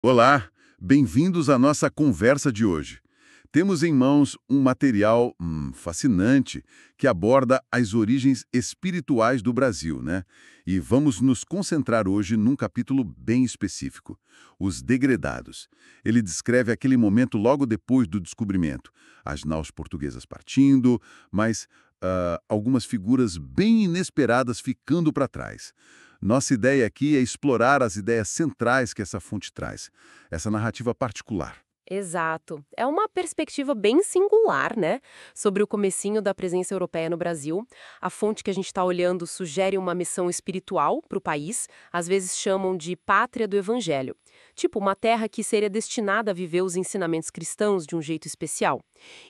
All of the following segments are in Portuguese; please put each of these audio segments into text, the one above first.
Olá, bem-vindos à nossa conversa de hoje. Temos em mãos um material fascinante que aborda as origens espirituais do Brasil, né? E vamos nos concentrar hoje num capítulo bem específico, os Degredados. Ele descreve aquele momento logo depois do descobrimento, as naus portuguesas partindo, mas algumas figuras bem inesperadas ficando para trás. Nossa ideia aqui é explorar as ideias centrais que essa fonte traz, essa narrativa particular. Exato. É uma perspectiva bem singular, né? Sobre o comecinho da presença europeia no Brasil. A fonte que a gente está olhando sugere uma missão espiritual para o país, às vezes chamam de pátria do evangelho. Tipo, uma terra que seria destinada a viver os ensinamentos cristãos de um jeito especial.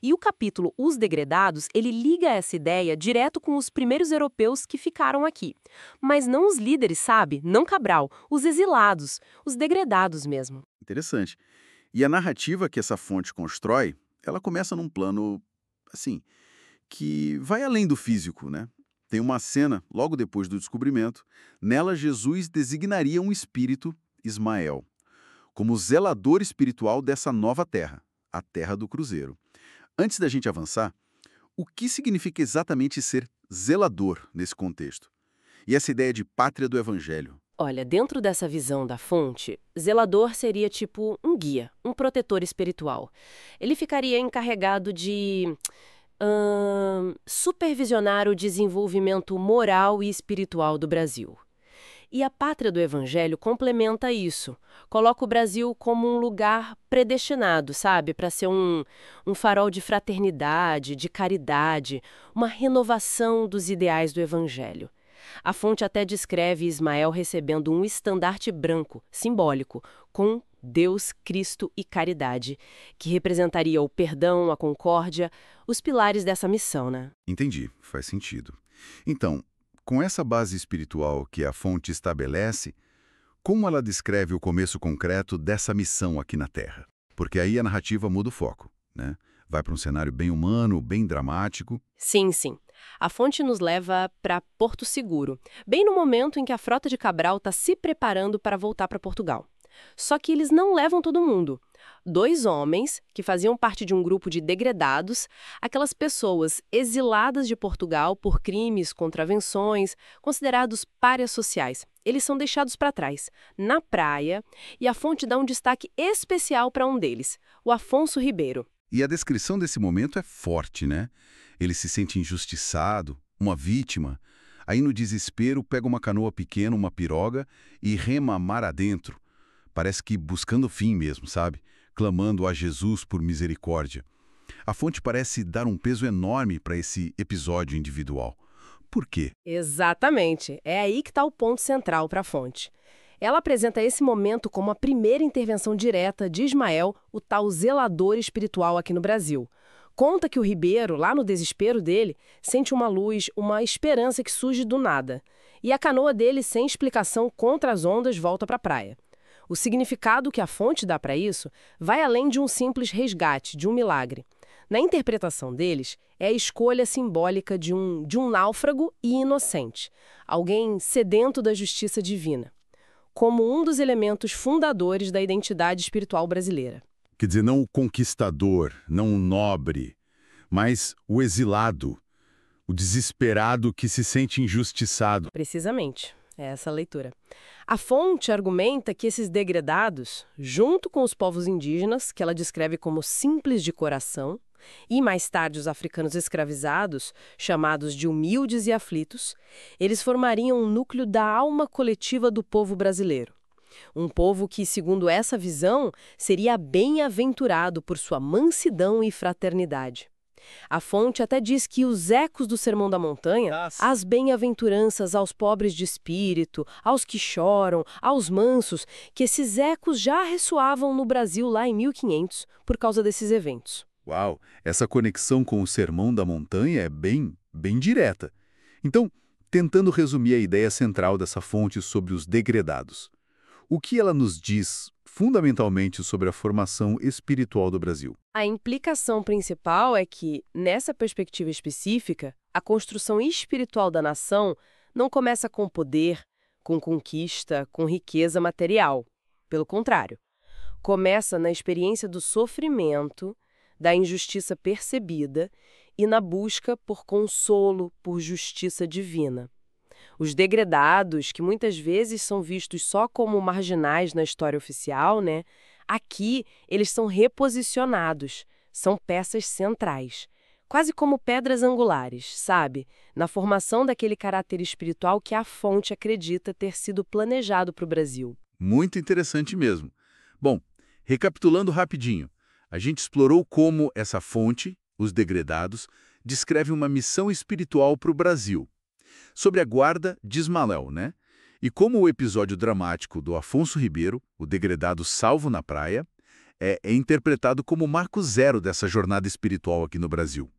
E o capítulo Os Degredados, ele liga essa ideia direto com os primeiros europeus que ficaram aqui. Mas não os líderes, sabe? Não Cabral, os exilados, os degredados mesmo. Interessante. E a narrativa que essa fonte constrói, ela começa num plano, assim, que vai além do físico, né? Tem uma cena, logo depois do descobrimento, nela Jesus designaria um espírito, Ismael, como zelador espiritual dessa nova terra, a Terra do Cruzeiro. Antes da gente avançar, o que significa exatamente ser zelador nesse contexto? E essa ideia de pátria do Evangelho? Olha, dentro dessa visão da fonte, zelador seria tipo um guia, um protetor espiritual. Ele ficaria encarregado de supervisionar o desenvolvimento moral e espiritual do Brasil. E a pátria do Evangelho complementa isso. Coloca o Brasil como um lugar predestinado, sabe? Para ser um farol de fraternidade, de caridade, uma renovação dos ideais do Evangelho. A fonte até descreve Ismael recebendo um estandarte branco, simbólico, com Deus, Cristo e caridade, que representaria o perdão, a concórdia, os pilares dessa missão, né? Entendi, faz sentido. Então, com essa base espiritual que a fonte estabelece, como ela descreve o começo concreto dessa missão aqui na Terra? Porque aí a narrativa muda o foco, né? Vai para um cenário bem humano, bem dramático. Sim, sim. A fonte nos leva para Porto Seguro, bem no momento em que a frota de Cabral está se preparando para voltar para Portugal. Só que eles não levam todo mundo. Dois homens, que faziam parte de um grupo de degredados, aquelas pessoas exiladas de Portugal por crimes, contravenções, considerados párias sociais. Eles são deixados para trás, na praia, e a fonte dá um destaque especial para um deles, o Afonso Ribeiro. E a descrição desse momento é forte, né? Ele se sente injustiçado, uma vítima. Aí, no desespero, pega uma canoa pequena, uma piroga, e rema mar adentro. Parece que buscando fim mesmo, sabe? Clamando a Jesus por misericórdia. A fonte parece dar um peso enorme para esse episódio individual. Por quê? Exatamente. É aí que está o ponto central para a fonte. Ela apresenta esse momento como a primeira intervenção direta de Ismael, o tal zelador espiritual aqui no Brasil. Conta que o Ribeiro, lá no desespero dele, sente uma luz, uma esperança que surge do nada. E a canoa dele, sem explicação contra as ondas, volta para a praia. O significado que a fonte dá para isso vai além de um simples resgate, de um milagre. Na interpretação deles, é a escolha simbólica de um náufrago e inocente, alguém sedento da justiça divina, como um dos elementos fundadores da identidade espiritual brasileira. Quer dizer, não o conquistador, não o nobre, mas o exilado, o desesperado que se sente injustiçado. Precisamente, é essa a leitura. A fonte argumenta que esses degredados, junto com os povos indígenas, que ela descreve como simples de coração, e mais tarde os africanos escravizados, chamados de humildes e aflitos, eles formariam um núcleo da alma coletiva do povo brasileiro. Um povo que, segundo essa visão, seria bem-aventurado por sua mansidão e fraternidade. A fonte até diz que os ecos do Sermão da Montanha, as bem-aventuranças aos pobres de espírito, aos que choram, aos mansos, que esses ecos já ressoavam no Brasil lá em 1500 por causa desses eventos. Uau, essa conexão com o Sermão da Montanha é bem direta. Então, tentando resumir a ideia central dessa fonte sobre os degredados, o que ela nos diz fundamentalmente sobre a formação espiritual do Brasil? A implicação principal é que, nessa perspectiva específica, a construção espiritual da nação não começa com poder, com conquista, com riqueza material. Pelo contrário. Começa na experiência do sofrimento, da injustiça percebida e na busca por consolo, por justiça divina. Os degredados, que muitas vezes são vistos só como marginais na história oficial, né? Aqui eles são reposicionados, são peças centrais, quase como pedras angulares, sabe? Na formação daquele caráter espiritual que a fonte acredita ter sido planejado para o Brasil. Muito interessante mesmo. Bom, recapitulando rapidinho, a gente explorou como essa fonte, os degredados, descreve uma missão espiritual para o Brasil. Sobre a guarda de Ismael, né? E como o episódio dramático do Afonso Ribeiro, o degredado salvo na praia, é interpretado como o marco zero dessa jornada espiritual aqui no Brasil,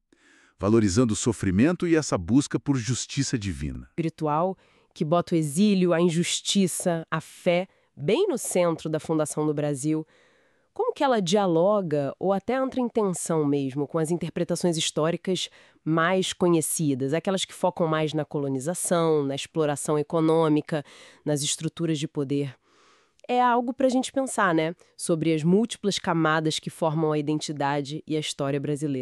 valorizando o sofrimento e essa busca por justiça divina. Espiritual que bota o exílio, a injustiça, a fé bem no centro da fundação do Brasil. Como que ela dialoga ou até entra em tensão mesmo com as interpretações históricas mais conhecidas, aquelas que focam mais na colonização, na exploração econômica, nas estruturas de poder? É algo para a gente pensar, né? Sobre as múltiplas camadas que formam a identidade e a história brasileira.